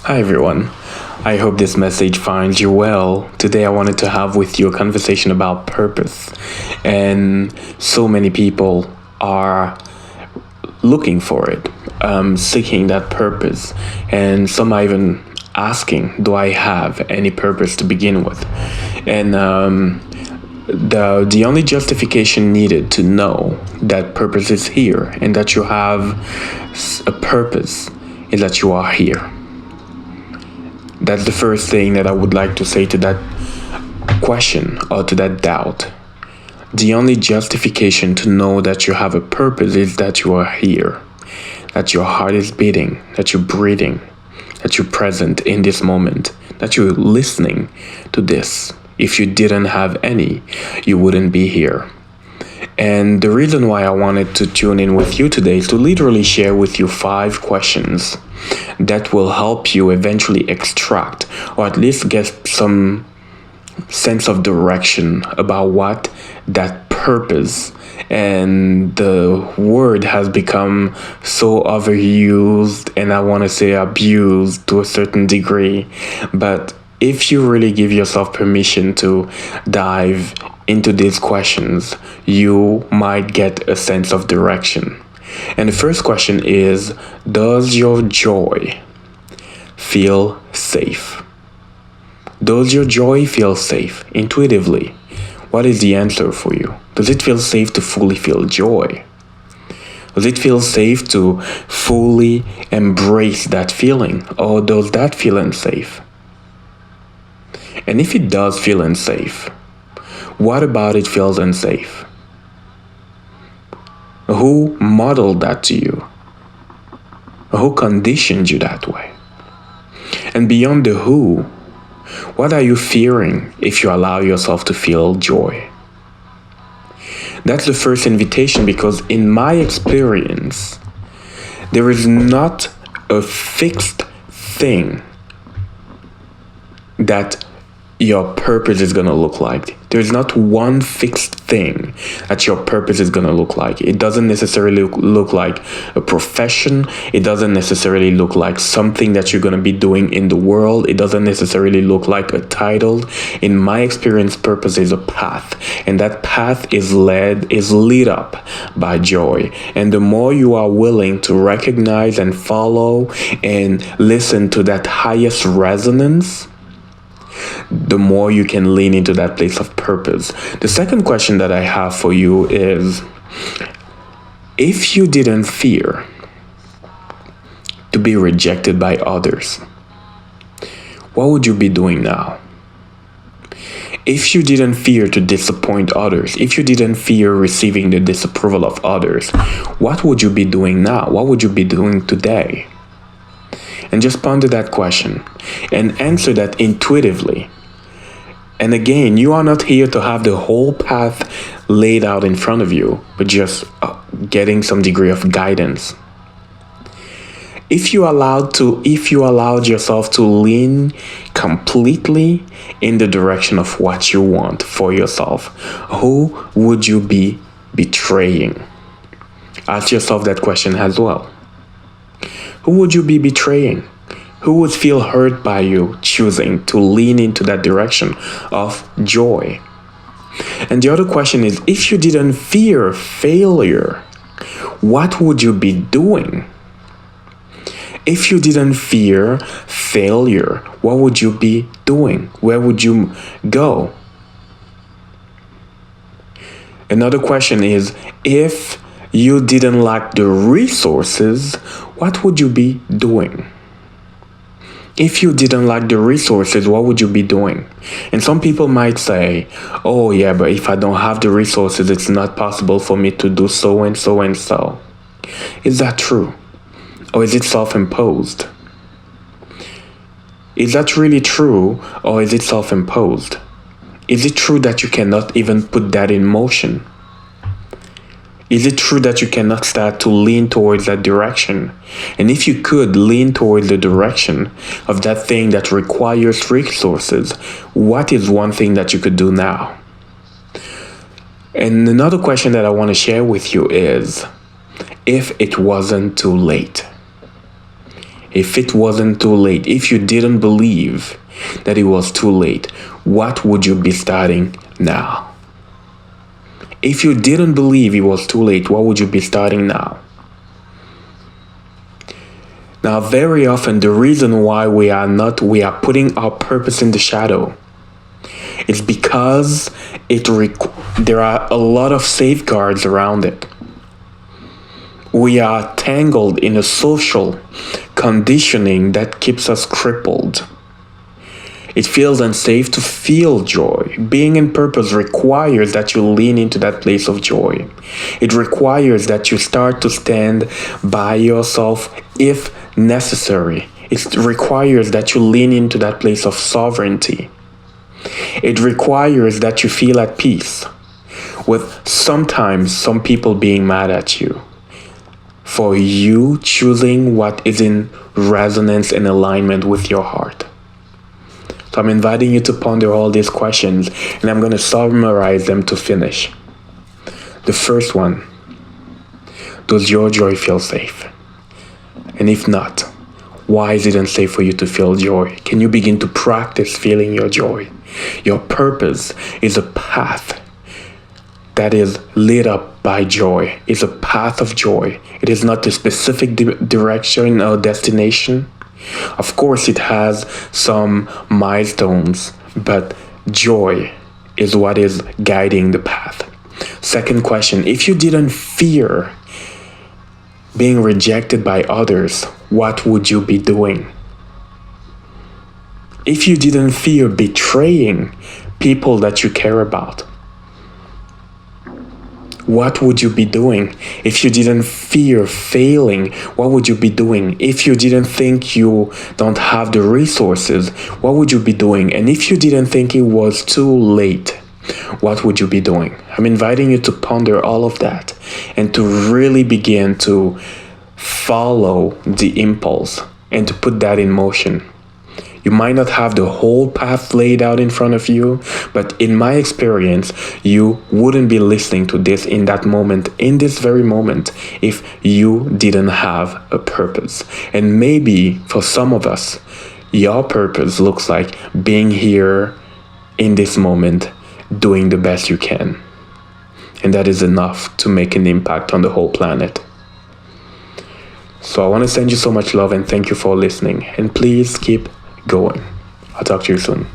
Hi everyone. I hope this message finds you well. Today I wanted to have with you a conversation about purpose. And so many people are looking for it, seeking that purpose. And some are even asking, do I have any purpose to begin with? And the only justification needed to know that purpose is here and that you have a purpose is that you are here. That's the first thing that I would like to say to that question or to that doubt. The only justification to know that you have a purpose is that you are here, that your heart is beating, that you're breathing, that you're present in this moment, that you're listening to this. If you didn't have any, you wouldn't be here. And the reason why I wanted to tune in with you today is to literally share with you 5 questions that will help you eventually extract or at least get some sense of direction about what that purpose, and the word has become so overused and I want to say abused to a certain degree. But if you really give yourself permission to dive into these questions, you might get a sense of direction. And the first question is, does your joy feel safe? Does your joy feel safe intuitively? What is the answer for you? Does it feel safe to fully feel joy? Does it feel safe to fully embrace that feeling? Or does that feel unsafe? And if it does feel unsafe, what about it feels unsafe? Who modeled that to you? Who conditioned you that way? And beyond the who, what are you fearing if you allow yourself to feel joy? That's the first invitation, because in my experience, there is not a fixed thing that your purpose is going to look like. There's not one fixed thing that your purpose is going to look like. It doesn't necessarily look like a profession. It doesn't necessarily look like something that you're going to be doing in the world. It doesn't necessarily look like a title. In my experience, purpose is a path, and that path is lit up by joy. And the more you are willing to recognize and follow and listen to that highest resonance, the more you can lean into that place of purpose. The second question that I have for you is, if you didn't fear to be rejected by others, what would you be doing now? If you didn't fear to disappoint others, if you didn't fear receiving the disapproval of others, what would you be doing now? What would you be doing today? And just ponder that question and answer that intuitively. And again, you are not here to have the whole path laid out in front of you, but just getting some degree of guidance. If you allowed yourself to lean completely in the direction of what you want for yourself, who would you be betraying? Ask yourself that question as well. Who would you be betraying? Who would feel hurt by you choosing to lean into that direction of joy? And the other question is, if you didn't fear failure, what would you be doing? If you didn't fear failure, what would you be doing? Where would you go? Another question is, if you didn't lack the resources, what would you be doing? If you didn't lack the resources, what would you be doing? And some people might say, oh yeah, but if I don't have the resources, it's not possible for me to do so and so and so. Is that true? Or is it self-imposed? Is that really true, or is it self-imposed? Is it true that you cannot even put that in motion? Is it true that you cannot start to lean towards that direction? And if you could lean towards the direction of that thing that requires resources, what is one thing that you could do now? And another question that I want to share with you is, if it wasn't too late, If it wasn't too late, if you didn't believe that it was too late, what would you be starting now? If you didn't believe it was too late, what would you be starting now? Now, very often, the reason why we are putting our purpose in the shadow is because there are a lot of safeguards around it. We are tangled in a social conditioning that keeps us crippled. It feels unsafe to feel joy. Being in purpose requires that you lean into that place of joy. It requires that you start to stand by yourself if necessary. It requires that you lean into that place of sovereignty. It requires that you feel at peace with sometimes some people being mad at you for you choosing what is in resonance and alignment with your heart. So I'm inviting you to ponder all these questions, and I'm going to summarize them to finish. The first one, does your joy feel safe? And if not, why is it unsafe for you to feel joy? Can you begin to practice feeling your joy? Your purpose is a path that is lit up by joy. It's a path of joy. It is not a specific direction or destination. Of course, it has some milestones, but joy is what is guiding the path. Second question, if you didn't fear being rejected by others, what would you be doing? If you didn't fear betraying people that you care about, what would you be doing? If you didn't fear failing, what would you be doing? If you didn't think you don't have the resources, what would you be doing? And if you didn't think it was too late, what would you be doing? I'm inviting you to ponder all of that and to really begin to follow the impulse and to put that in motion. You might not have the whole path laid out in front of you, but in my experience, you wouldn't be listening to this in that moment, in this very moment, if you didn't have a purpose. And maybe for some of us, your purpose looks like being here in this moment, doing the best you can. And that is enough to make an impact on the whole planet. So I want to send you so much love and thank you for listening. And please keep going. I'll talk to you soon.